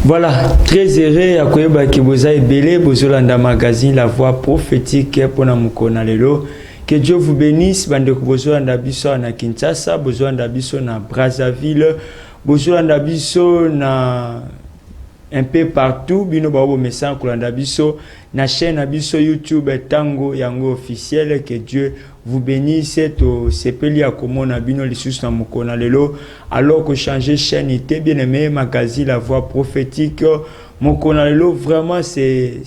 Voilà, très heureux à Koyeba Kiboza et Belé, Bozolanda Magazine, la voix prophétique pour Namukona Lelo. Que Dieu vous bénisse, bande Bozolanda Biso na Kinshasa, Bozolanda Biso na Brazzaville, Bozolanda Biso na un peu partout, bino babo message Kolanda Biso na chaîne Abiso YouTube Tango Yango officiel. Que Dieu vous bénisse. To sepeli ya komona bino lisusu na mukona lelo, alors que changer chaîne était bien aimé magazine la voix prophétique mukona lelo. Vraiment c'est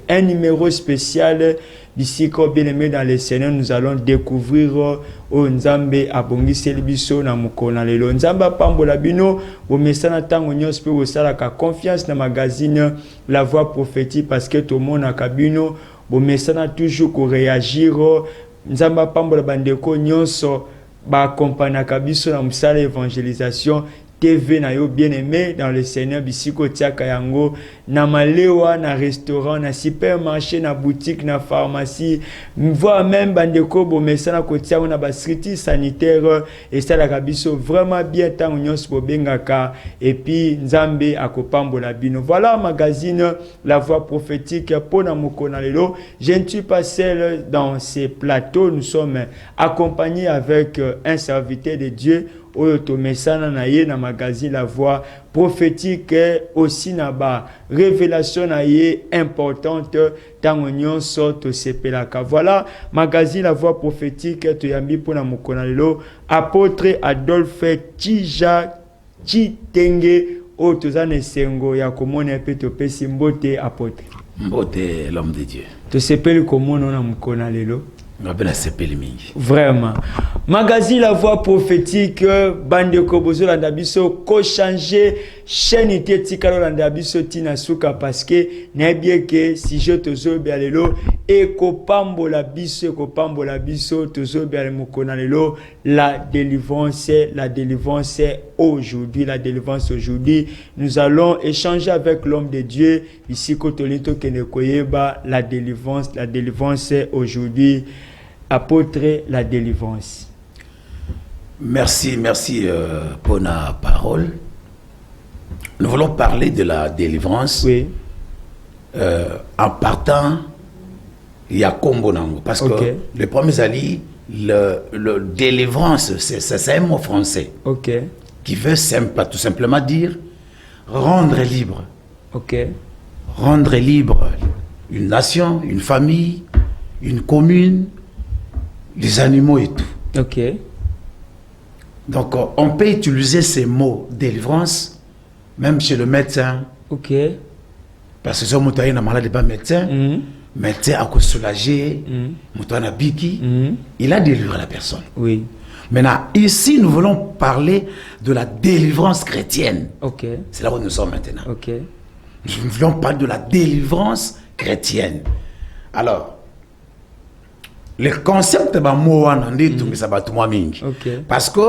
un numéro spécial. D'ici qu'on bien aimé dans les Seigneur, nous allons découvrir au Nzambe abongi selibiso na mukona lelo. Nzamba pambola bino bo mesana tango nyos pe bo sala ka confiance na magazine la voix prophétique, parce que tout le monde a kabino bo mesana toujours ko réagir. Nzamba pambola bandeko nyonso ba accompagner kabiso na musala évangélisation TV na yo bien aimé dans le Seigneur. Bisiko tiaka yango na malewa na restaurant na supermarché na boutique na pharmacie, voire même bandeko bo mesana kotia na ba sécurité sanitaire et ça la kabiso vraiment bien tant nyos bo bengaka et puis Nzambe akopambola bino. Voilà magazine la voix prophétique pour na mukona lelo. Je ne suis pas seul dans ces plateaux, nous sommes accompagnés avec un serviteur de Dieu Oyoto Mesana na ye na magazine la voix prophétique, aussi na ba révélation na ye importante tango nyonso to sepelaka. Voilà magazine la voix prophétique to yambi pona mukona lelo apôtre Adolphe Tija Chitenge o tozane sengo ya komona pe to pesi mbote apôtre mbote l'homme de Dieu to sepeli komona na mukona lelo. Vraiment. Magazine la voix prophétique bande kobozo la ndabiso ko changer chaîne tetika la ndabiso tina suka, parce que na bien que si je tozo bialelo e ko pambola biso tozo biale mukona lelo la délivrance aujourd'hui, nous allons échanger avec l'homme de Dieu ici Kotolito Kenekoyeba, la délivrance aujourd'hui. Apôtre, la délivrance. Merci pour la parole. Nous voulons parler de la délivrance. Oui. En partant, il y a Kombonango. Parce que le premier ali, le délivrance, c'est un mot français. Qui veut tout simplement dire rendre libre. Rendre libre une nation, une famille, une commune, les animaux et tout. Donc, on peut utiliser ces mots délivrance, même chez le médecin. Parce que si on est malade, pas médecin, médecin a soulagé, il a délivré la personne. Oui. Maintenant, ici, nous voulons parler de la délivrance chrétienne. C'est là où nous sommes maintenant. Nous voulons parler de la délivrance chrétienne. Alors, le concept parce que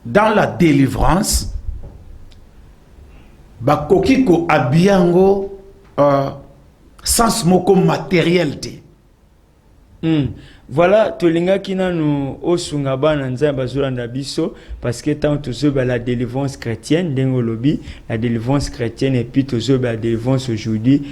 dans la délivrance, bakokiko abiango sens moko matériel. Voilà, tolinga kina nous osunga bana nzamba zolanda biso, parce que tant tozoba la délivrance chrétienne dengolobi, la délivrance chrétienne et puis tozoba la délivrance aujourd'hui.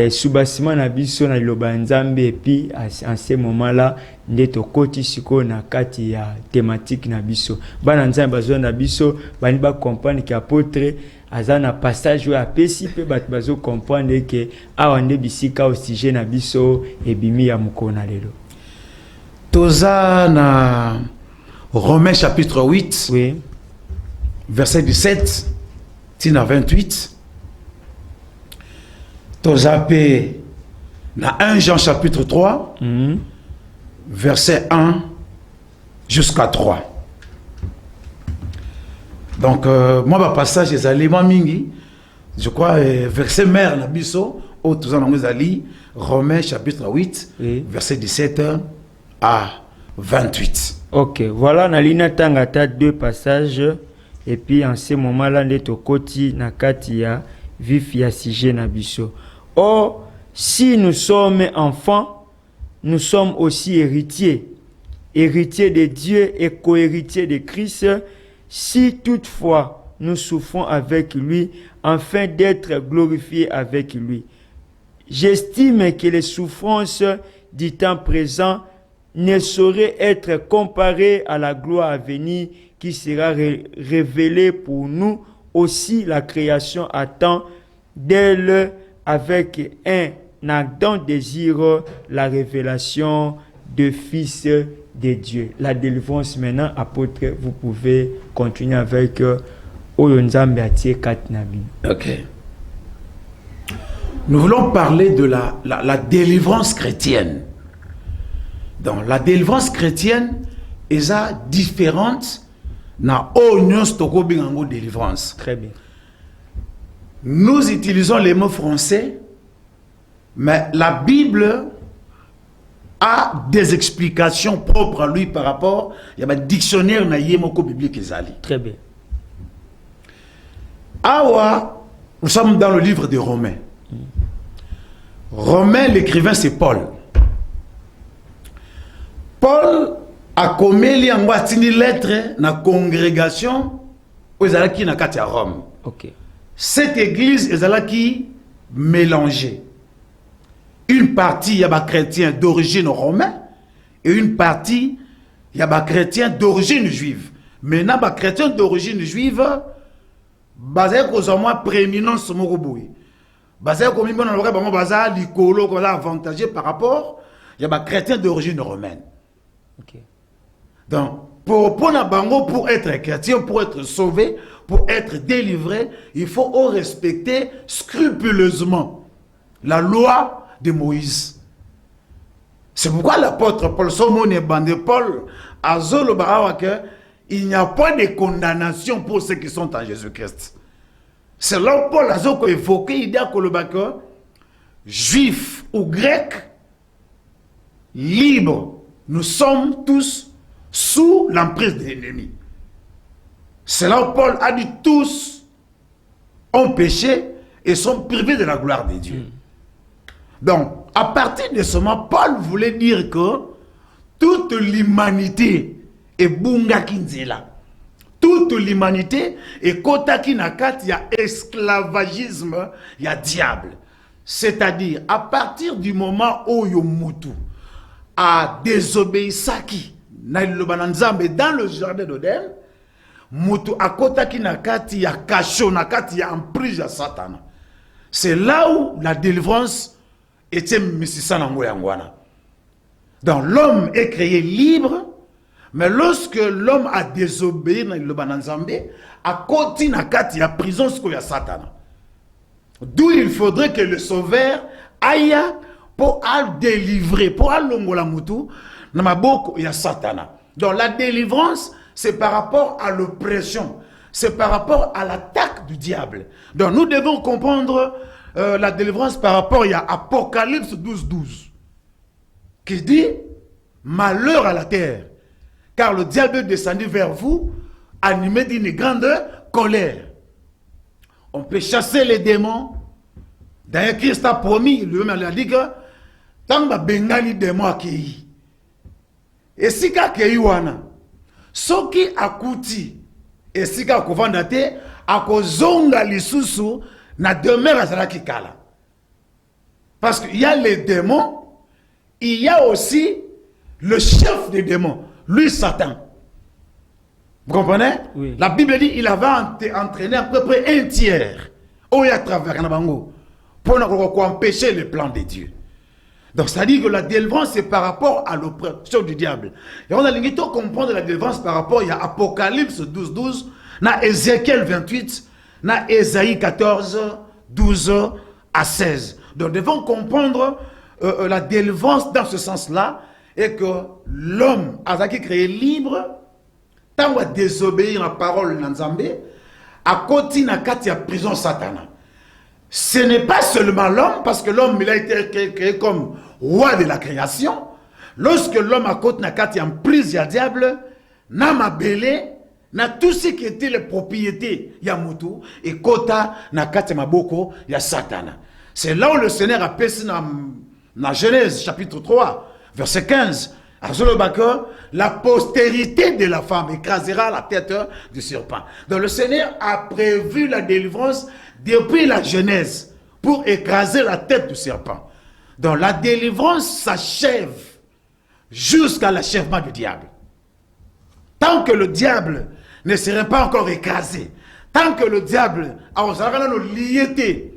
Soubasima na biso na loba nzambe, et puis en ce moment là ndeto koti siko na kati ya thématique na biso bana nzambe bazo na biso bani ba comprendre que apôtre azana passage wa pesi pe bat bazo comprendre que awande bisika au sujet na biso ebimi ya mukona lelo. Toza na Romains chapitre 8 verset 17 tina 28. Tozapé dans 1 Jean chapitre 3, verset 1 jusqu'à 3. Donc, moi, ma passage est allé, je crois, verset mère, na biso, au Romains chapitre 8, verset 17 à 28. Voilà, na lina tangata deux passages, et puis en ce moment-là, neto koti na katia vif ya sujet na biso. Or, si nous sommes enfants, nous sommes aussi héritiers. Héritiers de Dieu et co-héritiers de Christ, si toutefois nous souffrons avec lui, afin d'être glorifiés avec lui. J'estime que les souffrances du temps présent ne sauraient être comparées à la gloire à venir qui sera révélée pour nous. Aussi, la création attend d'elle avec un ardent désir la révélation de Fils de Dieu. La délivrance maintenant, apôtre, vous pouvez continuer avec Oyonzambe Atie Katnabi. Ok. Nous voulons parler de la délivrance chrétienne. Donc, la délivrance chrétienne est différente na Onyon Stoko Bingango délivrance. Très bien. Nous utilisons les mots français, mais la Bible a des explications propres à lui par rapport il y a un dictionnaire na yemoko biblique ezali. Très bien. Awa, nous sommes dans le livre de Romains. Romain, l'écrivain, c'est Paul. Paul a commis une lettre dans la congrégation aux Alaki na kati à Rome. Ok. Cette église est Alaki mélangée. Une partie, il y a des chrétiens d'origine romaine et une partie, il y a des chrétiens d'origine juive. Maintenant, les chrétiens d'origine juive, basés sur moi prééminence sur mon roboué. Basé comme il y a avantagé par rapport, il y a des chrétiens d'origine romaine. Okay. Donc, pour être chrétien, pour être sauvé, pour être délivré, il faut respecter scrupuleusement la loi de Moïse. C'est pourquoi l'apôtre Paul, Paul, il n'y a pas de condamnation pour ceux qui sont en Jésus-Christ. C'est là Paul a évoqué l'idée que juifs ou grecs, libres, nous sommes tous sous l'emprise de l'ennemi. C'est là où Paul a dit tous ont péché et sont privés de la gloire de Dieu. Donc, à partir de ce moment, Paul voulait dire que toute l'humanité est bunga kinzela. Toute l'humanité est kotaki nakat, il y a esclavagisme, il y a diable. C'est-à-dire, à partir du moment où Yomutu a désobéissaki dans le jardin d'Oden, Mutu a kotaki nakati ya kasho nakati ya emprise ya Satan. C'est là où la délivrance était misisa na ngoyangwana. Donc l'homme est créé libre, mais lorsque l'homme a désobéi dans le bananzambe, a koti nakati ya prison ce ya Satan. D'où il faudrait que le sauveur aille pour délivrer, pour l'ongola mutu na maboko ya Satan. Donc la délivrance, c'est par rapport à l'oppression, c'est par rapport à l'attaque du diable. Donc nous devons comprendre la délivrance par rapport à Apocalypse 12:12, qui dit malheur à la terre, car le diable est descendu vers vous, animé d'une grande colère. On peut chasser les démons. D'ailleurs, Christ a promis, lui-même a dit que tant que bengali démon accueilli, et si kakei wana, soki akuti, et si kakuvandate, akozonga lisusu na demeure azalaki kala. Parce qu'il y a les démons, il y a aussi le chef des démons, lui Satan. Vous comprenez? Oui. La Bible dit qu'il avait entraîné à peu près un tiers au à travers Nabango pour empêcher le plan de Dieu. Donc, ça dit que la délivrance, c'est par rapport à l'oppression du diable. Et on a l'ingénieux comprendre la délivrance par rapport à Apocalypse 12:12, na Ézéchiel 28, na Ésaïe 14:12 à 16. Donc, nous devons comprendre la délivrance dans ce sens-là, et que l'homme a été créé libre, tant qu'il a désobéi à la parole de Nzambé, à côté de la prison satana. Ce n'est pas seulement l'homme, parce que l'homme il a été créé comme roi de la création. Lorsque l'homme a côté de la prison du diable, n'a ma belé, n'a tout ce qui était les propriétés Yamutu, et kota na kati maboko ya satana. C'est là où le Seigneur a passé dans Genèse chapitre 3, verset 15. La postérité de la femme écrasera la tête du serpent. Donc le Seigneur a prévu la délivrance depuis la Genèse pour écraser la tête du serpent. Donc la délivrance s'achève jusqu'à l'achèvement du diable. Tant que le diable ne serait pas encore écrasé, tant que le diable a lié,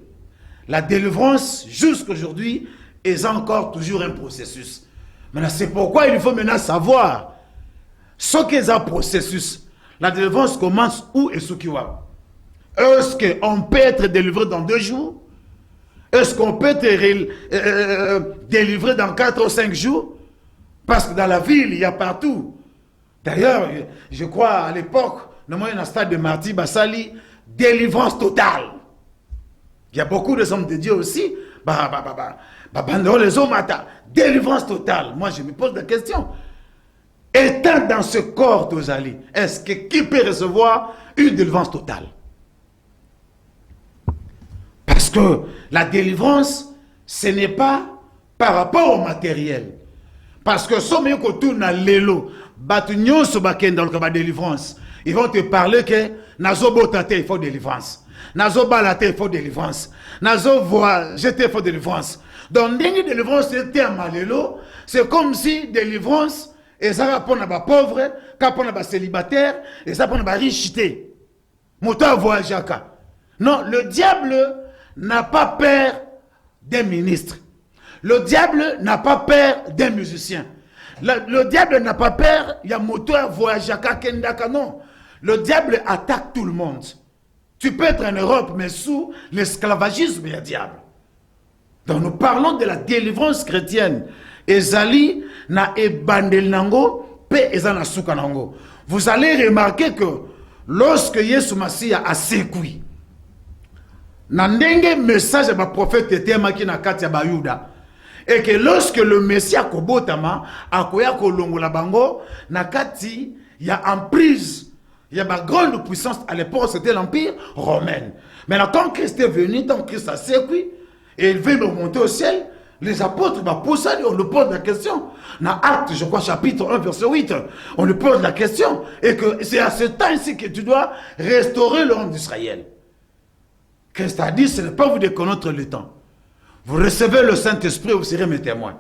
la délivrance jusqu'aujourd'hui est encore toujours un processus. Maintenant, c'est pourquoi il faut maintenant savoir ce qu'est un processus. La délivrance commence où et ce qui va. Est-ce qu'on peut être délivré dans 2 jours? Est-ce qu'on peut être délivré dans 4 ou 5 jours? Parce que dans la ville, il y a partout. D'ailleurs, je crois à l'époque, dans le stade de Marty Bassali, délivrance totale. Il y a beaucoup de hommes de Dieu aussi. Les hommes délivrance totale. Moi, je me pose la question. Étant dans ce corps d'Ozali, est-ce que qui peut recevoir une délivrance totale? Parce que la délivrance, ce n'est pas par rapport au matériel. Parce que si on tourne à l'élo, délivrance, ils vont te parler que nazo botate, il faut délivrance. Nazo balate, il faut délivrance. Nazo jeter, il faut délivrance. Donc, dengue délivrance, c'est comme si délivrance, et ça pour les pauvres, pour les célibataires, et ça pour les richité. Moto voyage. Non, le diable n'a pas peur d'un ministre. Le diable n'a pas peur d'un musicien. Le diable n'a pas peur, il y a moteur voyagaka kendaka, non. Le diable attaque tout le monde. Tu peux être en Europe, mais sous l'esclavagisme, il y a diable. Donc nous parlons de la délivrance chrétienne. Ezali na ebandel nango, pe ezana suka nango. Vous allez remarquer que lorsque Yesu Masiya a sécoui, na ndenge message de prophète était maki na kati ya bayuda, et que lorsque le Messie a kobotama, akoya kolongola bango, na kati ya emprise, il y a ma grande puissance à l'époque, c'était l'empire romain. Maintenant, quand Christ est venu, quand Christ a sécuit, et il veut monter au ciel, les apôtres poussent, on lui pose la question. Dans Actes, je crois, chapitre 1, verset 8, on lui pose la question, et que c'est à ce temps-ci que tu dois restaurer le nom d'Israël. Christ a dit, ce n'est pas vous de connaître le temps. Vous recevez le Saint-Esprit, vous serez mes témoins.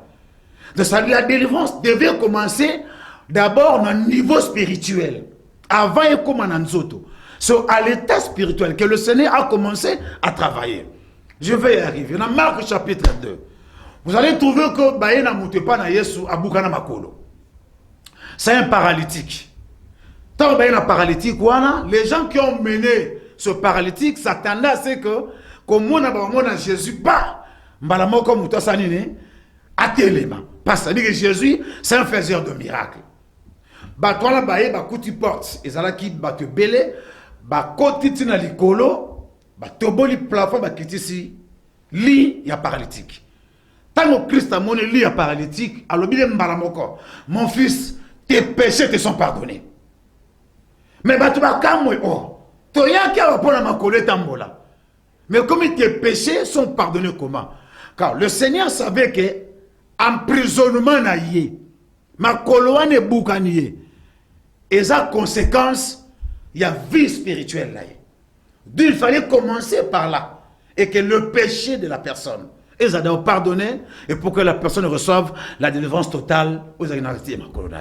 Donc, la délivrance devait commencer d'abord dans le niveau spirituel. Avant et comme en Anzoto. C'est à l'état spirituel que le Seigneur a commencé à travailler. Je vais y arriver. Dans Marc chapitre 2, vous allez trouver que Baïna Moutepana Yesu Aboukana Makolo. C'est un paralytique. Tant Baïna paralytique, les gens qui ont mené ce paralytique s'attendaient à ce que, comme on a Jésus, pas, Mbalamoko Moutasanine, à téléma. Parce que Jésus, c'est un faiseur de miracles. Batwana baye bakuti porte ezalaki bato belé bakoti tina likolo batoboli plafond bakitisi lit ya paralytique. Tant Christ a monné lit ya paralytique alobile mbalamoko, mon fils, tes péchés te sont pardonnés. Mais bato bakamwe toyaki apona makolo tambola. Mais comme tes péchés sont pardonnés comment? Car le Seigneur savait que emprisonnement na yé makolo ane boukanié. Et sa conséquence, il y a vie spirituelle là. Donc il fallait commencer par là. Et que le péché de la personne, ils ont pardonné, et pour que la personne reçoive la délivrance totale, vous avez arrêté ma colonne.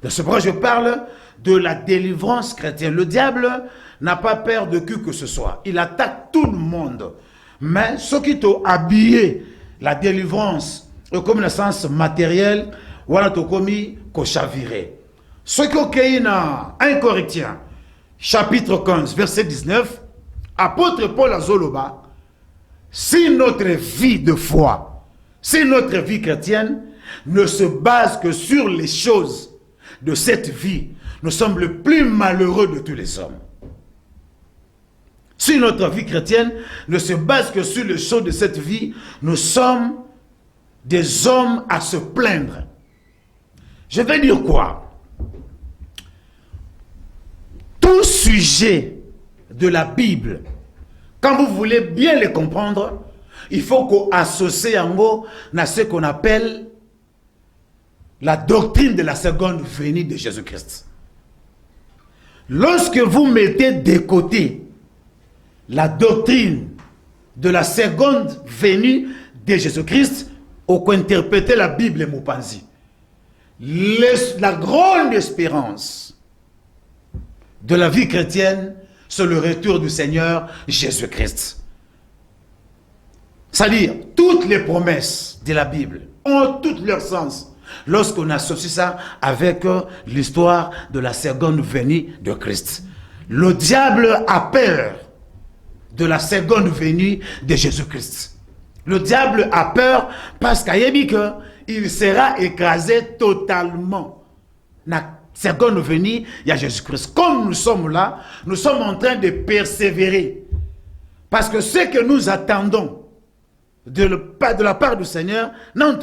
De ce point, je parle de la délivrance chrétienne. Le diable n'a pas peur de qui que ce soit. Il attaque tout le monde. Mais ceux qui t'ont habillé la délivrance, comme le sens matériel, ou alors t'ont commis qu'au chaviré. Ce qui est dans 1 Corinthiens, chapitre 15, verset 19, apôtre Paul Azoloba, si notre vie de foi, si notre vie chrétienne ne se base que sur les choses de cette vie, nous sommes le plus malheureux de tous les hommes. Si notre vie chrétienne ne se base que sur les choses de cette vie, nous sommes des hommes à se plaindre. Je vais dire quoi? Tout sujet de la Bible, quand vous voulez bien les comprendre, il faut qu'on associe en gros à ce qu'on appelle la doctrine de la seconde venue de Jésus-Christ. Lorsque vous mettez de côté la doctrine de la seconde venue de Jésus-Christ, ou qu'interpréter la Bible Moupanzi, la grande espérance de la vie chrétienne, c'est le retour du Seigneur Jésus-Christ. C'est-à-dire, toutes les promesses de la Bible ont tout leur sens lorsqu'on associe ça avec l'histoire de la seconde venue de Christ. Le diable a peur de la seconde venue de Jésus-Christ. Le diable a peur parce qu'il sera écrasé totalement. La seconde venue, il y a Jésus-Christ. Comme nous sommes là, nous sommes en train de persévérer. Parce que ce que nous attendons de la part du Seigneur, non,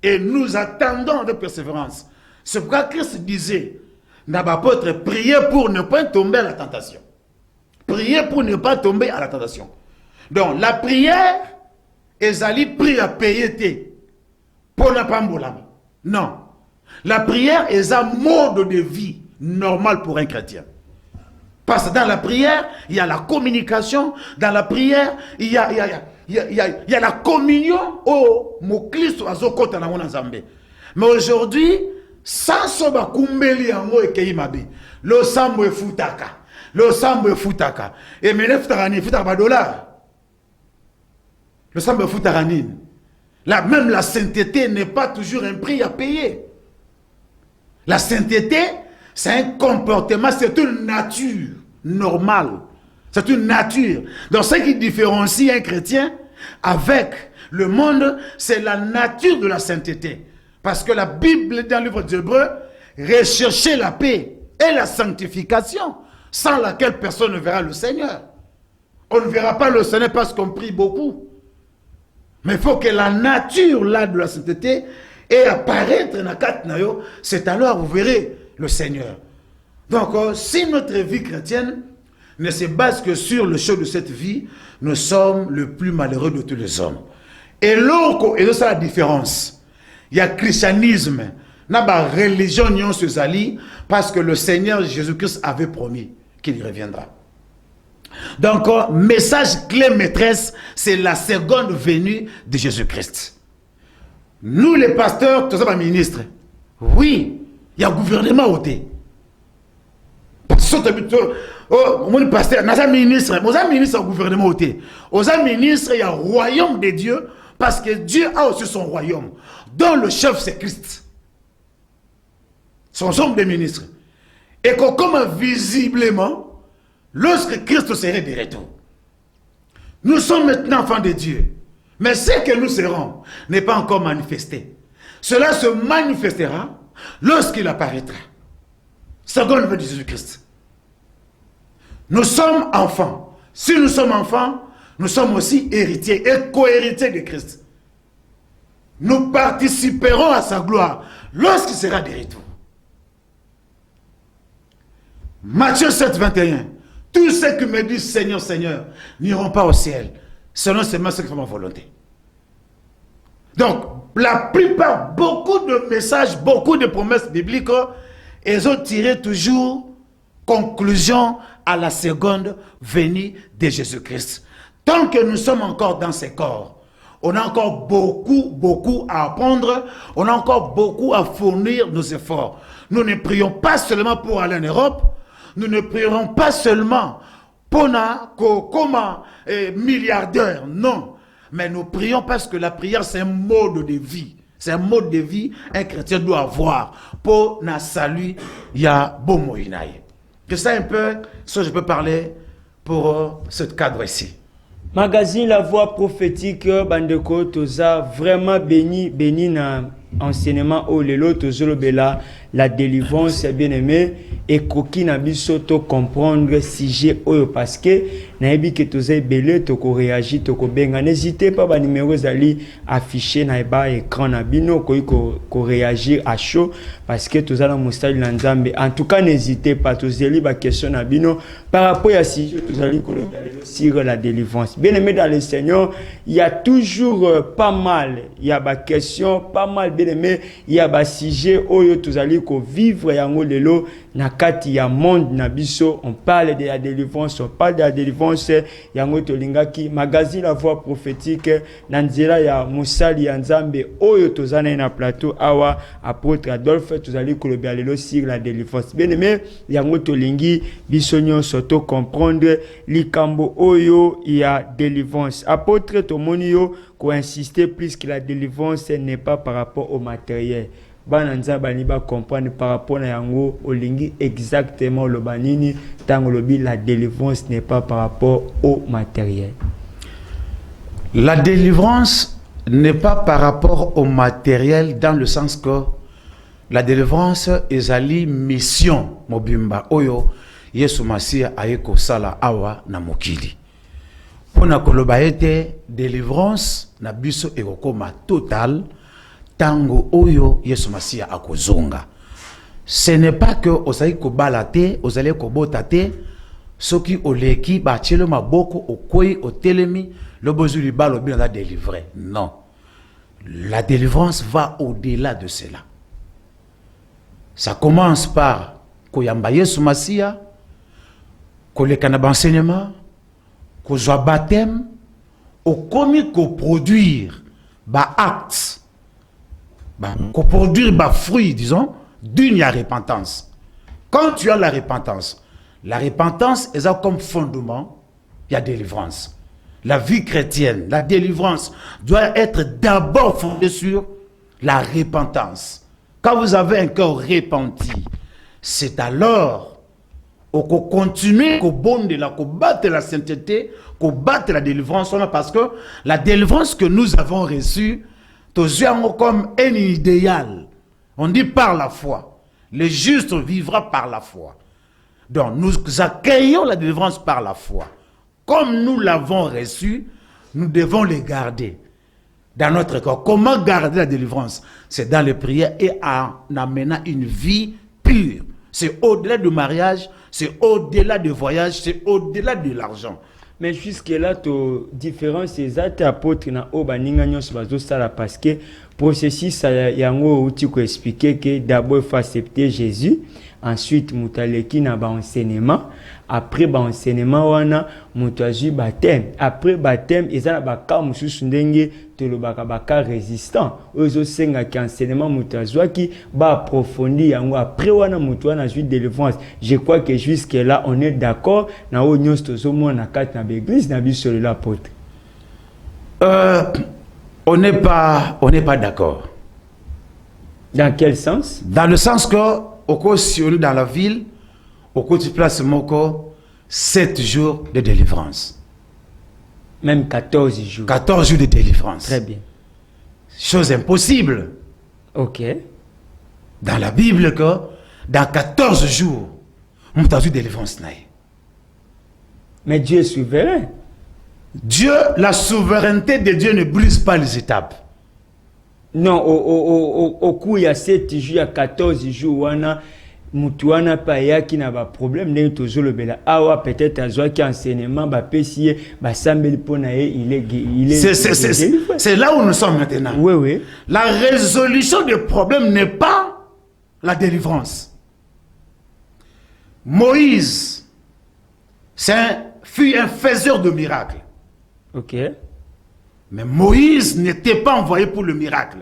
et nous attendons avec persévérance. C'est pourquoi Christ disait, n'apôtre, priez pour ne pas tomber à la tentation. Priez pour ne pas tomber à la tentation. Donc, la prière, ezali prie à payer pour ne pas mourir. Non. La prière est un mode de vie normal pour un chrétien. Parce que dans la prière, il y a la communication. Dans la prière, il y a la communion au Moklisto azokota na mona Nzambe. Mais aujourd'hui, sans soba kumbeli yango ekeimabe. Lo sambo efutaka. Le sambo efutaka. Et mene futarani futaka ba dollar. Le sambo efutaka. Là, même la sainteté n'est pas toujours un prix à payer. La sainteté, c'est un comportement, c'est une nature normale. C'est une nature. Donc, ce qui différencie un chrétien avec le monde, c'est la nature de la sainteté. Parce que la Bible, dans le livre d'Hébreux, recherchez la paix et la sanctification, sans laquelle personne ne verra le Seigneur. On ne verra pas le Seigneur parce qu'on prie beaucoup. Mais il faut que la nature là de la sainteté ait apparaître dans la carte, c'est alors vous verrez le Seigneur. Donc, si notre vie chrétienne ne se base que sur le choix de cette vie, nous sommes le plus malheureux de tous les hommes. Et l'autre, et c'est la différence. Il y a christianisme, il y a religion, parce que le Seigneur Jésus-Christ avait promis qu'il y reviendra. Donc, message clé maîtresse, c'est la seconde venue de Jésus-Christ. Nous, les pasteurs, tous les ministres, oui, il y a un gouvernement au thé. Mon pasteur, nous sommes ministres au gouvernement au thé. Aux ministres, il y a un royaume de Dieu, parce que Dieu a aussi son royaume, dont le chef c'est Christ. Son nombre de ministres. Et que comme visiblement, lorsque Christ serait de retour, nous sommes maintenant enfants de Dieu. Mais ce que nous serons n'est pas encore manifesté. Cela se manifestera lorsqu'il apparaîtra. Seconde venue de Jésus-Christ. Nous sommes enfants. Si nous sommes enfants, nous sommes aussi héritiers et co-héritiers de Christ. Nous participerons à sa gloire lorsqu'il sera de retour. Matthieu 7, 21. Tous ceux qui me disent Seigneur, Seigneur, n'iront pas au ciel, selon seulement ceux qui font ma volonté. Donc, la plupart, beaucoup de messages, beaucoup de promesses bibliques, elles ont tiré toujours conclusion à la seconde venue de Jésus-Christ. Tant que nous sommes encore dans ces corps, on a encore beaucoup à apprendre, on a encore beaucoup à fournir nos efforts. Nous ne prions pas seulement pour aller en Europe, nous ne prierons pas seulement pour comme milliardaire, non. Mais nous prions parce que la prière, c'est un mode de vie. C'est un mode de vie un chrétien doit avoir. Pour na salut, il y a bon moïnaï. Que ça un peu, ça je peux parler pour ce cadre ici. Magazine La Voix Prophétique, Bandeko, Toza, vraiment béni na enseignement au lelo, Tozolo Bela, la délivrance, bien aimé, et Koki na biso to comprendre sujet oyo parce que nayebi que toza ebele toko réagir toko benga. N'hésitez pas, ba numéro zali affiché na ba écran na bino ko réagir à chaud parce que toza na mustali na Nzambe. En tout cas, n'hésitez pas, tozeli ba question na bino par rapport à si tozali ko sur la délivrance. Bien aimé dans le Seigneur, il y a toujours pas mal, il y a ba question pas mal, bien aimé, il y a ba sujet oyo tozali ko vivre yango lelo na kati ya monde na biso. On parle de la délivrance, on parle de la délivrance yango tolingaki magazine La Voix Prophétique na nzela ya musali ya Nzambe oyo tozana na plateau awa apôtre Adolphe tozali kolobia lelo sur la délivrance. Bien aimé, yango tolingi biso nyonso to comprendre likambo oyo ya délivrance. Apôtre tomoni yo ko insister plus que la délivrance n'est pas par rapport au matériel. Bana Nzambe ni ba comprendre par rapport na yango olingi exactement le banini tango lobi la délivrance n'est pas par rapport au matériel. La délivrance n'est pas par rapport au matériel dans le sens que la délivrance ezali mission mobimba oyo Yesu Masia ayeko sala awa na mokili. Pona koloba ete délivrance na biso ekokoma total tango oyo Yesu Masia akozonga. Ce n'est pas que osali ko balate, osali ko botate, soki oleki ba tielo maboko okoi otelemi le besoin du balo bien la délivrer. Non. La délivrance va au-delà de cela. Ça commence par koyamba Yesu Masia, kolekana enseignement, kozwa baptême, okomi ko produire ba acte. Qu'on produire des fruits, disons, d'une repentance. Quand tu as la repentance est comme fondement, il y a délivrance. La vie chrétienne, la délivrance doit être d'abord fondée sur la repentance. Quand vous avez un cœur repenti, c'est alors qu'on continue, qu'on bonde, qu'on batte la sainteté, qu'on batte la délivrance, parce que la délivrance que nous avons reçue, comme un idéal. On dit par la foi. Le juste vivra par la foi. Donc nous accueillons la délivrance par la foi. Comme nous l'avons reçu, nous devons les garder dans notre corps. Comment garder la délivrance? C'est dans les prières et en amenant une vie pure. C'est au-delà du mariage, c'est au-delà du voyage, c'est au-delà de l'argent. Mais jusque-là, tu différence c'est ça, apôtre na obaninga nyonso bazosala parce que processus yango uti ko expliquer que d'abord il faut accepter Jésus, ensuite mutaleki na ba enseignement, après ba enseignement wana mutazui baptême, après baptême ezana ba ka mususu ndenge tolobaka ba ka résistant ozo senga ki enseignement mutazwa ki ba approfondir yango après wana mutu wana zui délivrance. Je crois que jusque là on est d'accord na o nyonso tozomo na kati na l'église na biso le apôtre. On n'est pas d'accord. Dans quel sens? Dans le sens que au cours dans la ville, au cours du place moko 7 jours de délivrance. Même 14 jours. 14 jours de délivrance. Très bien. Chose impossible. Ok. Dans la Bible, que dans 14 jours, on a eu délivrance. Mais Dieu est souverain. Dieu, la souveraineté de Dieu ne brise pas les étapes. Non, au cours il y a 7 jours, il y a 14 jours, wana mutuana pa yaki na ba problème ne tozolo bela awa peut-être azwa ki enseignement ba pesier ba sambeli pona il est c'est là où nous sommes maintenant. Oui, oui. La résolution des problèmes n'est pas la délivrance. Moïse fut un faiseur de miracles. OK. Mais Moïse n'était pas envoyé pour le miracle.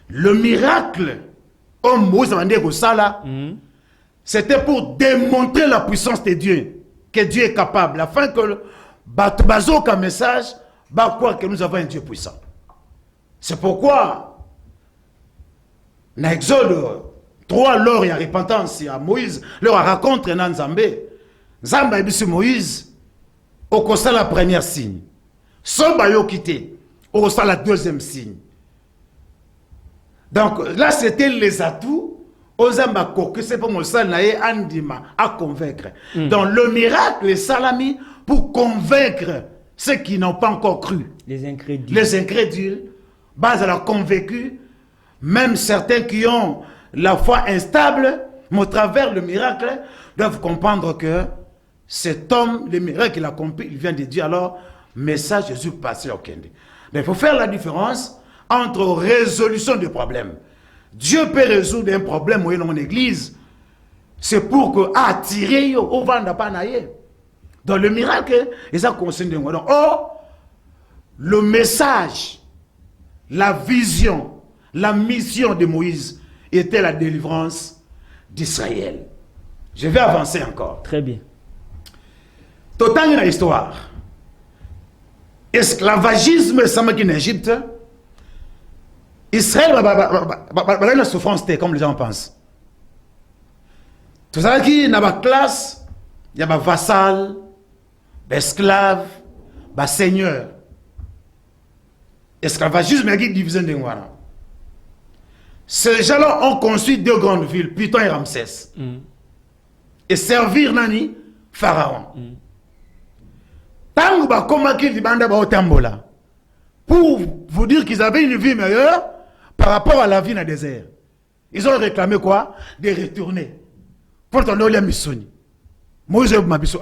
Le miracle, Moïse c'était pour démontrer la puissance de Dieu, que Dieu est capable, afin que le message va croire que nous avons un Dieu puissant. C'est pourquoi, dans Exode 3, lors il y a repentance, il y a Moïse, leur raconte Nzambe. Nzambe a dit Moïse, au constat la première signe. Sans bayo quitté, au ça la deuxième signe. Donc là, c'était les atouts Ozamba que c'est pour mon nae andima à convaincre. Donc le miracle est salami pour convaincre ceux qui n'ont pas encore cru. Les incrédules. Les incrédules, base à la convaincue, même certains qui ont la foi instable, mais au travers le miracle, doivent comprendre que cet homme, le miracle qu'il a accompli, il vient de Dieu. Alors, message Jésus passé au Kende. Donc, il faut faire la différence entre résolution des problèmes. Dieu peut résoudre un problème dans l'église. C'est pour que attirer au vent d'apanaye. Dans le miracle, et ça concerne de moi. Donc, le message, la vision, la mission de Moïse était la délivrance d'Israël. Je vais avancer encore. Très bien. Tout dans l'histoire, esclavagisme, ça en Égypte, Israël va une souffrance, comme les gens pensent. Tout ça qui dans la classe, il y a des vassals, des esclaves, des seigneurs. Esclavagisme, il y a une division de Ngwana. Ces gens-là ont construit deux grandes villes, Python et Ramsès. Et servir Nani, Pharaon. Tant que pour vous dire qu'ils avaient une vie meilleure par rapport à la vie dans le désert. Ils ont réclamé quoi? De retourner. Pour ton nom, Missoni. Moïse Mabiso.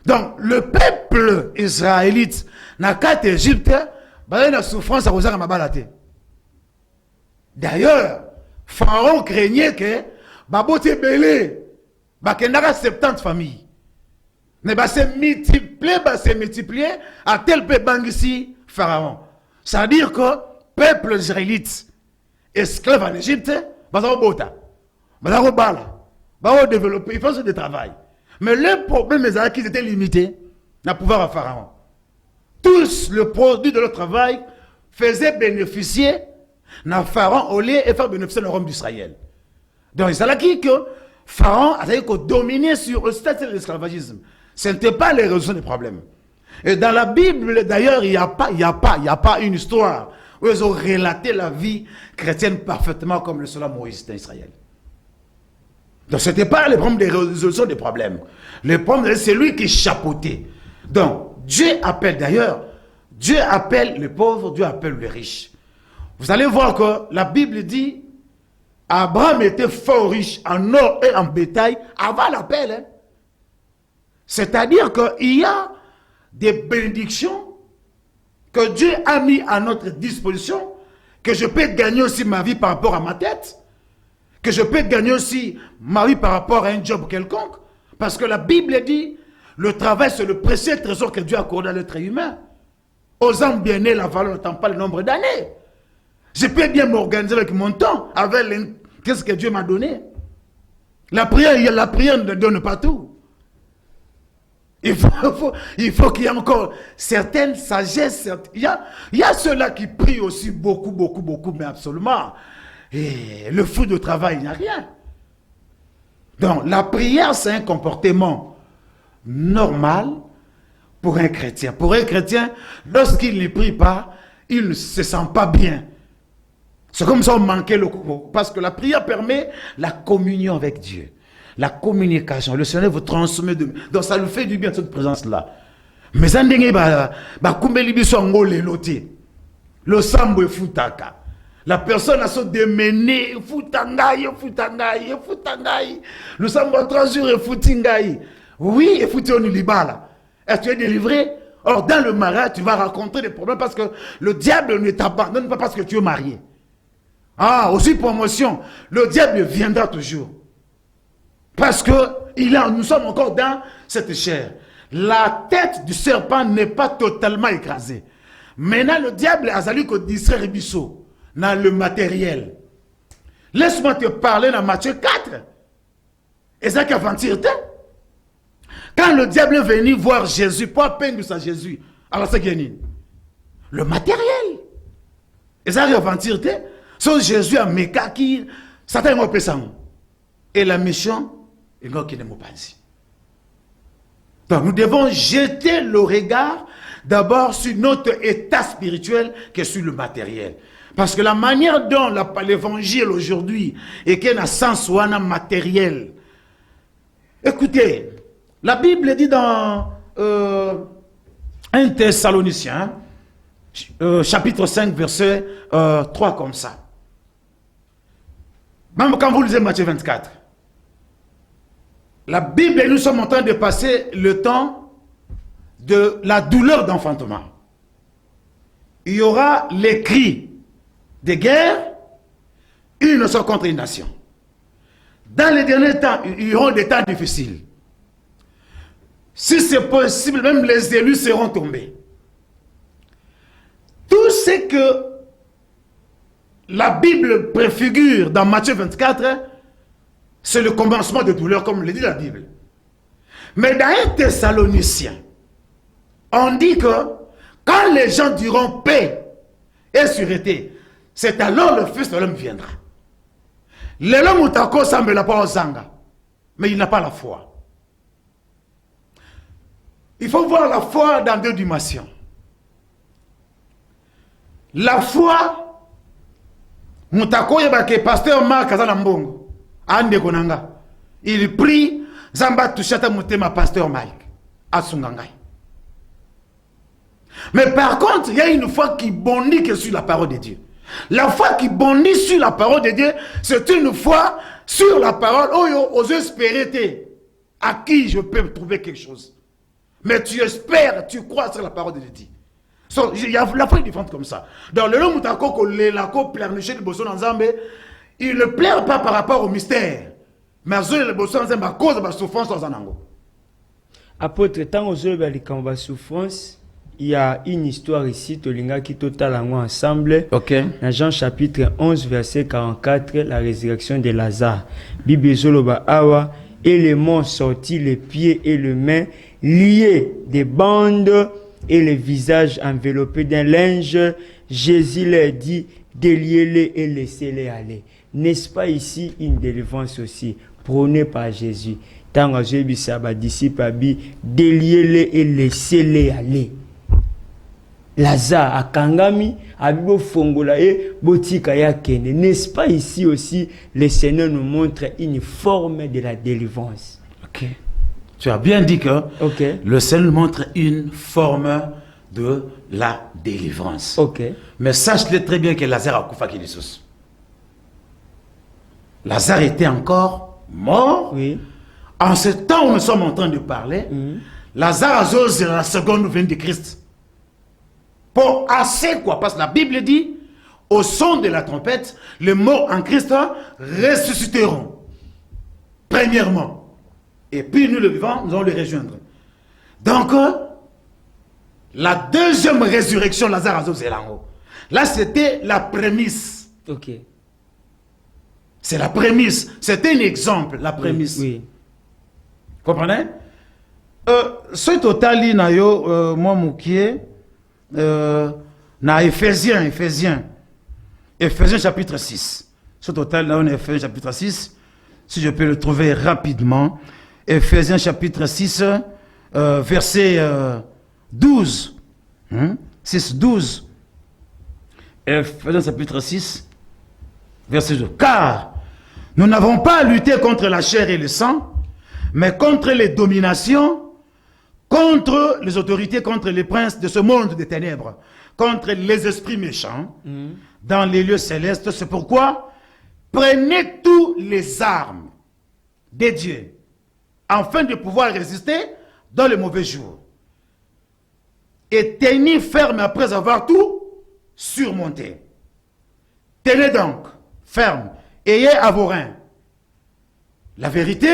Donc, le peuple israélite, dans la carte Égypte, il y a une souffrance à Rosa Mabalate. D'ailleurs, Pharaon craignait que Babote Belé, Bakendara 70 familles. Mais se multiplier à tel peu ici Pharaon. C'est-à-dire que le peuple israélite, esclave en Égypte, va développer, il faut se travail. Mais le problème est qu'ils étaient limités à pouvoir à Pharaon. Tous le produit de leur travail faisait bénéficier na Pharaon au lieu et faire bénéficier le royaume d'Israël. Donc c'est là que Pharaon a dominé sur le statut de l'esclavagisme. Ce n'était pas les raisons des problèmes. Et dans la Bible, d'ailleurs, il n'y a pas une histoire où ils ont relaté la vie chrétienne parfaitement comme le cela Moïse d'Israël. Donc ce n'était pas le problème des résolutions des problèmes. Le problème, c'est lui qui chapeautait. Donc, Dieu appelle d'ailleurs, Dieu appelle les pauvres, Dieu appelle les riches. Vous allez voir que la Bible dit, Abraham était fort riche en or et en bétail avant l'appel. Hein. C'est-à-dire qu'il y a des bénédictions que Dieu a mis à notre disposition, que je peux gagner aussi ma vie par rapport à ma tête, que je peux gagner aussi ma vie par rapport à un job quelconque, parce que la Bible dit, le travail c'est le précieux trésor que Dieu accorde à l'être humain. Aux hommes bien nés, la valeur n'attend pas le nombre d'années. Je peux bien m'organiser avec mon temps, avec qu'est-ce que Dieu m'a donné. La prière ne donne pas tout. Il faut qu'il y ait encore certaines sagesses. Il y a ceux-là qui prient aussi beaucoup, mais absolument. Et le fruit de travail, il n'y a rien. Donc, la prière, c'est un comportement normal pour un chrétien. Pour un chrétien, lorsqu'il ne prie pas, il ne se sent pas bien. C'est comme ça on manquait le coup. Parce que la prière permet la communion avec Dieu. La communication. Le Seigneur vous transmet. Donc ça lui fait du bien cette présence-là. Mais ça n'est pas le sambo est futaka. La personne a se démené, futangaï. Le sambo a 3 jours et futingaï. Oui, et futi on libala. Et tu es délivré. Or, dans le mariage, tu vas rencontrer des problèmes parce que le diable ne t'abandonne pas parce que tu es marié. Ah, aussi promotion. Le diable viendra toujours. Parce que nous sommes encore dans cette chair. La tête du serpent n'est pas totalement écrasée. Maintenant, le diable a fallu que distraire Bisso dans le matériel. Laisse-moi te parler dans Matthieu 4. Et ça qu'aventure. Quand le diable est venu voir Jésus, pas peine de ça Jésus, alors c'est qu'il y a le matériel. Et ça qu'aventure. So Jésus a méca qui Satan m'a ça. Et la mission, il n'a qui ne m'a pas dit. Donc nous devons jeter le regard d'abord sur notre état spirituel que sur le matériel. Parce que la manière dont l'évangile aujourd'hui est qu'il y a un sens ou un matériel. Écoutez, la Bible dit dans 1 Thessaloniciens, chapitre 5, verset 3 comme ça. Même quand vous lisez Matthieu 24, la Bible, nous sommes en train de passer le temps de la douleur d'enfantement. Il y aura les cris de guerre, une nation contre une nation. Dans les derniers temps, il y aura des temps difficiles. Si c'est possible, même les élus seront tombés. Tout ce que la Bible préfigure dans Matthieu 24, c'est le commencement de douleur, comme le dit la Bible. Mais dans 1 Thessaloniciens, on dit que quand les gens diront paix et sûreté, c'est alors le Fils de l'homme viendra. L'homme Moutako semble pas aux Zanga, mais il n'a pas la foi. Il faut voir la foi dans deux dimensions. La foi, Moutako yebake pasteur Marc Azanambongo, Ande Konanga, il prie Zamba Touchata Moutema pasteur Mike, Asungangai. Mais par contre, il y a une foi qui bondit que sur la parole de Dieu. La foi qui bondit sur la parole de Dieu, c'est une foi sur la parole. Oh, aux espérer à qui je peux trouver quelque chose. Mais tu espères, tu crois sur la parole de Dieu. So, il y a la foi différente comme ça. Dans le nom il ne plaire pas par rapport au mystère. Mais à cause de la souffrance dans un angle. Apôtre, tant aux la souffrance, il y a une histoire ici, Tolinga qui total ensemble. Okay. Dans Jean chapitre 11, verset 44, la résurrection de Lazare. Bible Zoloba Awa, et les mains sortis, les pieds et les mains liés des bandes et le visage enveloppé d'un linge. Jésus leur dit, déliez-les et laissez-les aller. N'est-ce pas ici une délivrance aussi, prônée par Jésus? Tant que Jésus disciple déliez-les et laissez-les aller. Lazare akangami abibo fongola e botika ya kene. N'est-ce pas ici aussi le Seigneur nous montre une forme de la délivrance? Ok. Tu as bien dit que le Seigneur nous montre une forme de la délivrance. Ok. Mais sache-le très bien que Lazare a kufa Jesus. Lazare était encore mort. Oui. En ce temps où nous sommes en train de parler, Lazare a osé la seconde venue de Christ. Pour assez quoi? Parce que la Bible dit, au son de la trompette, les morts en Christ ressusciteront. Premièrement. Et puis nous, le vivant, nous allons les rejoindre. Donc, la deuxième résurrection, Lazare Azo Zelango. Là, c'était la prémisse. Ok. C'est la prémisse. C'était un exemple, la prémisse. Oui. Comprenez? Ce total, moi, Moukié, na Éphésiens chapitre 6. Ce total là on est Éphésiens chapitre 6. Si je peux le trouver rapidement. Éphésiens chapitre 6 verset 12. 6, 12. Éphésiens chapitre 6 verset 12. Car nous n'avons pas à lutter contre la chair et le sang, mais contre les dominations, contre les autorités, contre les princes de ce monde des ténèbres, contre les esprits méchants dans les lieux célestes. C'est pourquoi prenez tous les armes de Dieu afin de pouvoir résister dans les mauvais jours. Et tenez ferme après avoir tout surmonté. Tenez donc ferme, ayez à vos reins la vérité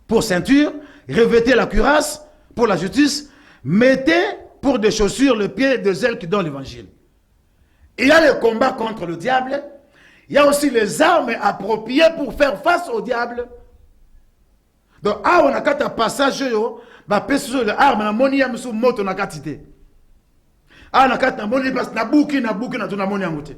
pour ceinture, revêtez la cuirasse pour la justice, mettez pour des chaussures le pied de celles qui donnent l'évangile. Il y a le combat contre le diable, il y a aussi les armes appropriées pour faire face au diable. Donc, on a un passage, bah, sur les armes, on a moni yam sous moto na katité. On a un moni parce na bouki na tout na moni amoté.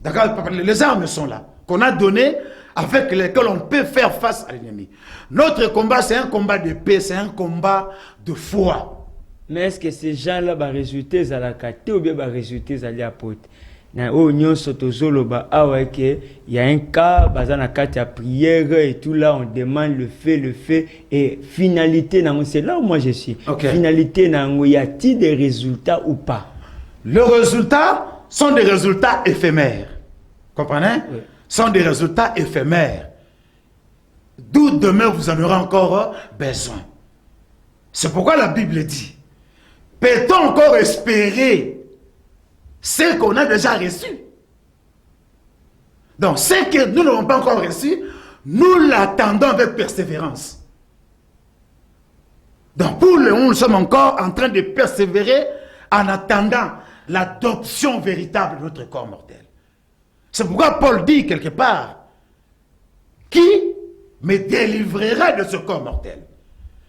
D'accord, les armes sont là, qu'on a donné, avec lesquelles on peut faire face à l'ennemi. Notre combat, c'est un combat de paix, c'est un combat de foi. Mais est-ce que ces gens-là va résulter à la carte ou bien va résulter à l'apôtre? Na oignon sotozoloba awa que il y a un cas basé na carte à prière et tout là on demande le fait et finalité c'est là où moi je suis. Okay. Finalité y a-t-il des résultats ou pas? Les résultats sont des résultats éphémères. Comprenez? Oui. Sont des résultats éphémères. D'où demain vous en aurez encore besoin. C'est pourquoi la Bible dit, peut-on encore espérer ce qu'on a déjà reçu? Donc, ce que nous n'avons pas encore reçu, nous l'attendons avec persévérance. Donc, pour le moment, nous sommes encore en train de persévérer en attendant l'adoption véritable de notre corps mortel. C'est pourquoi Paul dit quelque part, qui me délivrera de ce corps mortel?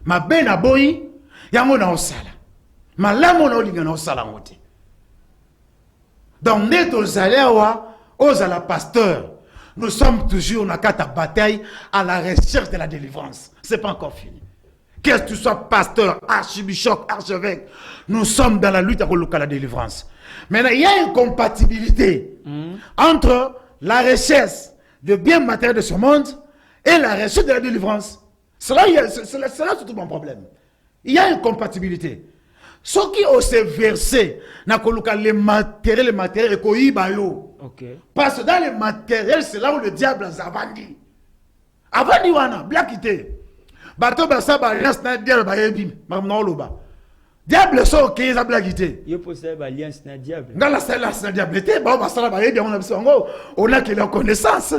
Ma ben aboyi, yango na osala. Ma lamo na olinga na osala ngote. Donc, net aux aléas, aux à la pasteur, nous sommes toujours dans la bataille à la recherche de la délivrance. Ce n'est pas encore fini. Qu'est-ce que tu sois pasteur, archibishop, archevêque, nous sommes dans la lutte pour la délivrance. Maintenant, il y a une compatibilité entre la recherche de biens matériels de ce monde et la recherche de la délivrance. C'est là surtout mon problème. Il y a une compatibilité. Ce qui ont se versé dans les matériels et okay. Parce que dans les matériels, c'est là où le diable a vendu. Avant wana blackité. Bato basa ba alliance na diable ba yebi. Mamna oloba. Diable so ke za blackité. Yo possède alliance na diable. Dans la alliance na diable té ba basa ba yebi on a besoin on a que la connaissance.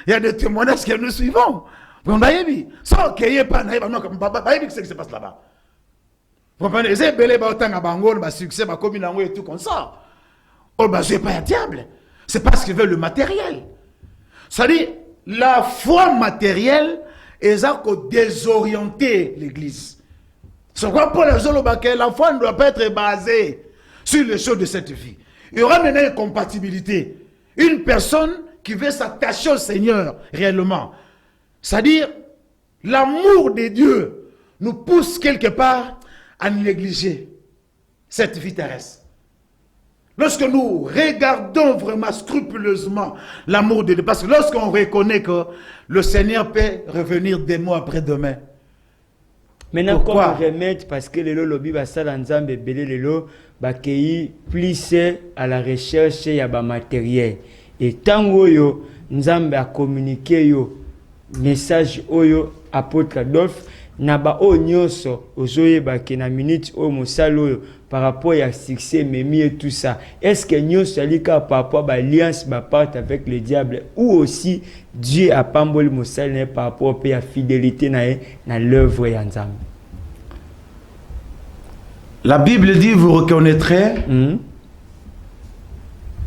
Il y a des témoignages que nous suivons. On a yebi. So ke yé pas na yebi ba yebi ce qui se passe là-bas. Vous comprenez? Les ébélés ba otanga bango ba succès ba commune nango et tout comme ça. Oh bah c'est pas un diable. C'est parce qu'ils veulent le matériel. C'est-à-dire, la foi matérielle est à désorienter l'église. C'est pourquoi Paul a dit que la foi ne doit pas être basée sur les choses de cette vie. Il y aura maintenant une compatibilité. Une personne qui veut s'attacher au Seigneur réellement. C'est-à-dire, l'amour de Dieu nous pousse quelque part à négliger cette vie terrestre. Lorsque nous regardons vraiment scrupuleusement l'amour de Dieu, parce que lorsqu'on reconnaît que le Seigneur peut revenir des mois après demain. Maintenant, comment remettre, parce que le lobby va s'alanzambe belé le bakei plus à la recherche ya ba matériel. Et tant yo nzambe a communiqué yo message oyo apôtre Adolphe na ba o nyonso ozoye ba ke na minute o mosalo par rapport à succès memi et tout ça. Est-ce que nyonso alika par rapport à alliance ba part avec le diable ou aussi Dieu a pamboli mosalo par rapport à fidélité na l'œuvre ya nzambe? La Bible dit vous reconnaîtrez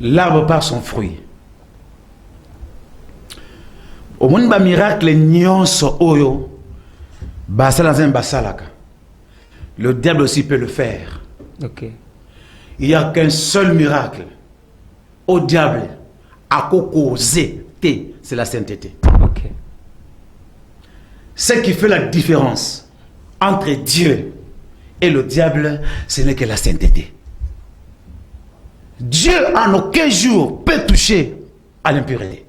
l'arbre par son fruit. Au monde ba miracle nyonso oyo le diable aussi peut le faire. Okay. Il n'y a qu'un seul miracle au diable à causer, c'est la sainteté. Okay. Ce qui fait la différence entre Dieu et le diable, ce n'est que la sainteté. Dieu en aucun jour peut toucher à l'impureté.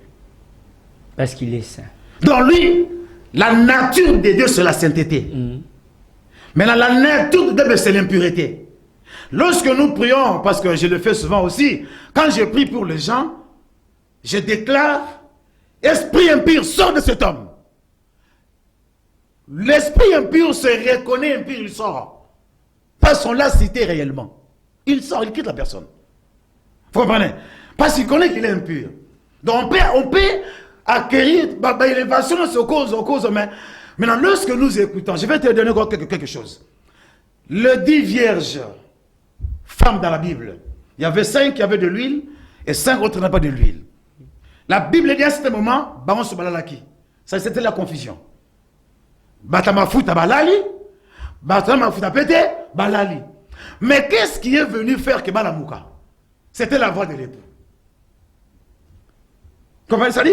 Parce qu'il est saint. Dans lui, la nature de Dieu, c'est la sainteté. Mais la nature de Dieu, c'est l'impureté. Lorsque nous prions, parce que je le fais souvent aussi, quand je prie pour les gens, je déclare, esprit impur, sort de cet homme. L'esprit impur se reconnaît impur, il sort. Parce qu'on l'a cité réellement. Il sort, il quitte la personne. Vous comprenez? Parce qu'il connaît qu'il est impur. Donc on peut acquérir l'élévation aux causes, mais maintenant, lorsque nous écoutons, je vais te donner quelque chose. Le 10 vierges, femmes dans la Bible, il y avait 5 qui avaient de l'huile et 5 autres n'avaient pas de l'huile. La Bible dit à ce moment, baron se balalaki. Ça, c'était la confusion. Batama futa balali, batama futa pété, balali. Mais qu'est-ce qui est venu faire que balamouka? C'était la voix de l'époux. Comment ça dit?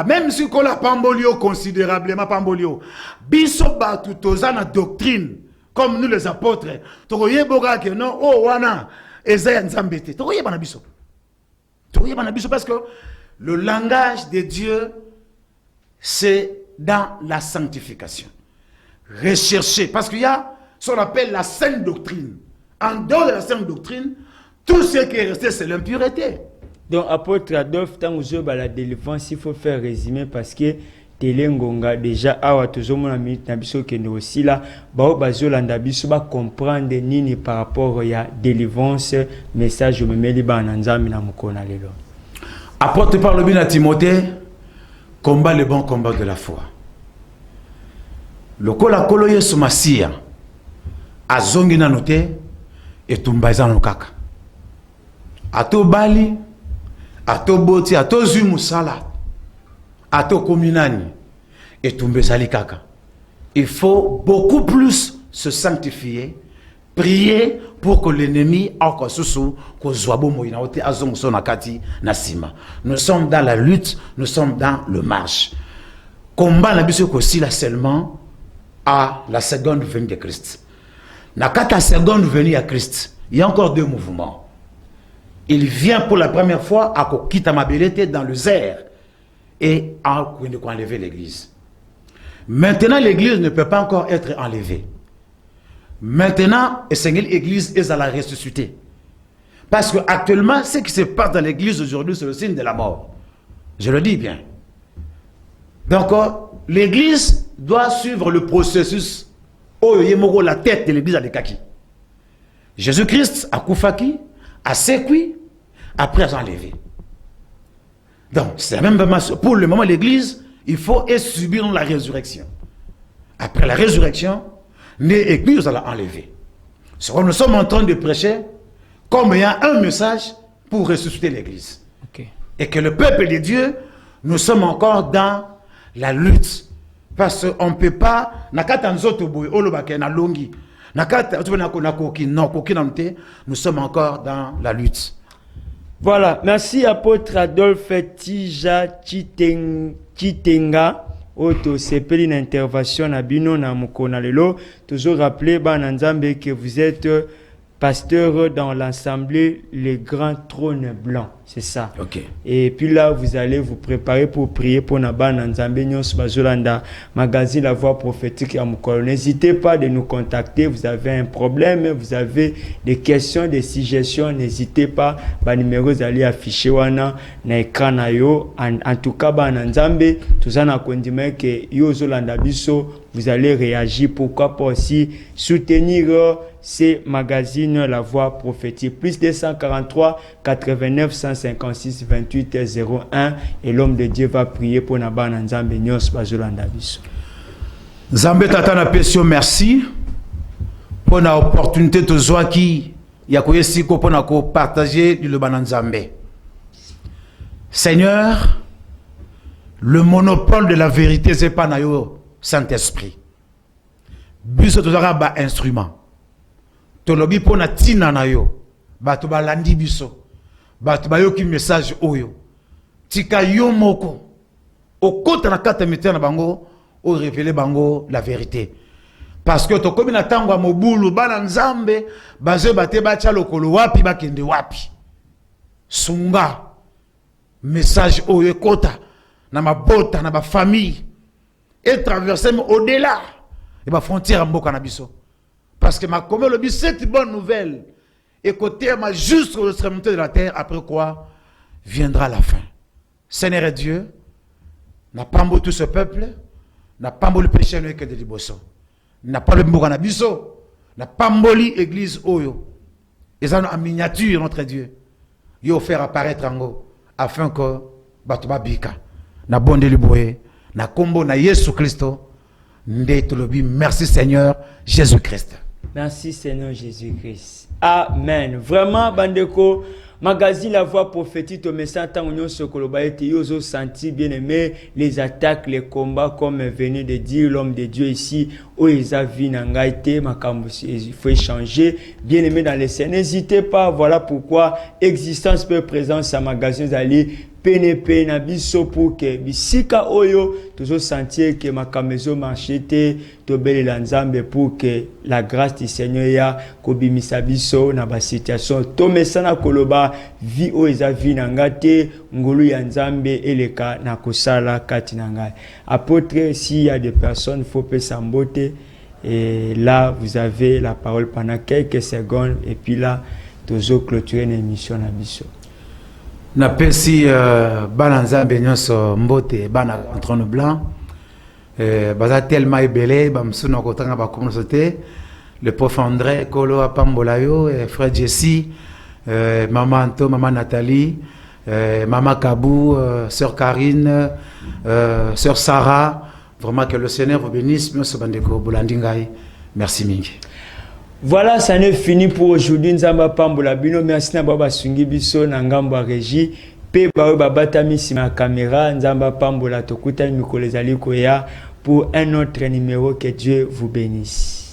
Même si on a pambolio considérablement pambolio, biso batu tozana doctrine comme nous les apôtres, que non, oh, wana, Esaïa Nzambete, parce que le langage de Dieu, c'est dans la sanctification. Rechercher, parce qu'il y a ce qu'on appelle la sainte doctrine. En dehors de la sainte doctrine, tout ce qui est resté, c'est l'impureté. Donc, apôtre Adolphe, tant que la délivrance, il faut faire résumer parce que Telengonga déjà awa tozomona minute na biso kende aussi là bao bazolanda biso ba comprendre nini par rapport ya délivrance message memeli ba na nzambi na mukona lelo. Apôtre par le bien à Timothée, combat le bon combat de la foi. Le kola kolo yesu masia azongi na note etumbaza no kaka. Ato bali, ato boti, ato zumusala. Ato kominani et tomber salikaka. Il faut beaucoup plus se sanctifier, prier pour que l'ennemi nous sommes dans la lutte, nous sommes dans le marche. Combat la biso aussi là seulement à la seconde venue de Christ. Nakata seconde venue à Christ, il y a encore deux mouvements. Il vient pour la première fois à Kokita Mabelete dans le Zer. Et enlever l'église. Maintenant, l'église ne peut pas encore être enlevée. Maintenant, l'église est à la ressusciter. Parce que actuellement, ce qui se passe dans l'église aujourd'hui, c'est le signe de la mort. Je le dis bien. Donc, l'église doit suivre le processus. Oh, la tête de l'église à l'ékaki. Jésus-Christ a koufaki, a séqui, après a enlevé. Donc, c'est même pour le moment, l'église, il faut subir la résurrection. Après la résurrection, l'église va l'enlever. Ce que nous sommes en train de prêcher, comme il y a un message pour ressusciter l'église. Okay. Et que le peuple de Dieu, nous sommes encore dans la lutte. Parce qu'on ne peut pas, nous sommes encore dans la lutte. Voilà, merci apôtre Adolphe Tija Chitenga. Oto sepeli na intervention na bino na mukona lelo. Toujours rappeler Bananzambe que vous êtes pasteur dans l'assemblée Les Grands Trônes Blancs. C'est ça. Okay. Et puis là, vous allez vous préparer pour prier pour Nabana Nzambe Nyos Bazolanda, magazine La Voix Prophétique à Mukolo. N'hésitez pas de nous contacter. Vous avez un problème, vous avez des questions, des suggestions. N'hésitez pas. Ba numéro allez afficher wana na écran na yo. En tout cas, Bana Nzambe, tout ça na kondima que yo zolanda biso, vous allez réagir. Pourquoi pas aussi soutenir ces magazines La Voix Prophétique. Plus 243 89 156 28 01 et l'homme de Dieu va prier pour Nabana Nzambe Nyos Bazolanda biso. Nzambe tata na pesio merci pour l'opportunité de zoaki ya koyesiko pour na ko partager le Bana Nzambe. Seigneur, le monopole de la vérité c'est pas na yo Saint-Esprit. Biso tozaka ba instrument. Tolobi pour na tina na yo. Ba to balandi biso. Bato bayoki message oyo tika yo moko okota na kata mitena na bango o révéler bango la vérité parce que to komi na tango ya mobulu bana nzambe bazo bate bacha lokolo wapi bakende wapi sunga message oyo ekota na mabota na ba famille et traverser au-delà et ba frontière mboka na biso parce que ma comme le bis cette bonne nouvelle écoutez, jusqu'au extrémité de la terre, après quoi viendra la fin. Seigneur Dieu, n'a pas tout ce peuple, n'a pas le péché que de liboso, n'a pas le mboganabiso, n'a pas l'église oyo. Et ça, en miniature, notre Dieu, il a faire apparaître en haut, afin que Batuba Bika, n'a bon déliboué, n'a combo, n'a Yesu Christo, merci Seigneur Jésus-Christ. Merci Seigneur Jésus-Christ. Amen. Vraiment, Bandeko, magazine La Voix Prophétique, au message tant union sokoloba été yozo senti bien aimé les attaques, les combats comme venait de dire l'homme de Dieu ici où ils avaient n'angaité makambo il faut échanger bien aimé dans les scènes. N'hésitez pas, voilà pourquoi existence peu présence à magazine allez PNP na biso pour que bisika oyo toujours sentir que ma camaison marchete to belela nzambe pour que la grâce du Seigneur ya kobimisa biso na ba situation to mesana koloba vie o eza vie na ngate ngolu ya nzambe eleka na kosala kati na ngai. Apôtre, s'il y a des personnes faut pe sambote et là vous avez la parole pendant quelques secondes et puis là toujours clôturer une émission na biso. Na pesi bana nzambe nyonso mbote bana trône blanc baza tellement ebele bamsuna kotanga ba communauté le prof André Kolo apambola yo frère Jessie maman Anto, maman Nathalie, maman Kabou, sœur Karine, sœur Sarah, vraiment que le Seigneur vous bénisse. Merci Mingi. Voilà, ça n'est fini pour aujourd'hui. Nzamba pambola bino, merci na baba sungi biso na ngambo régie. Pe ba babata misi ma caméra, nzamba pambola tokuta mikolo ezali koya pour un autre numéro. Que Dieu vous bénisse.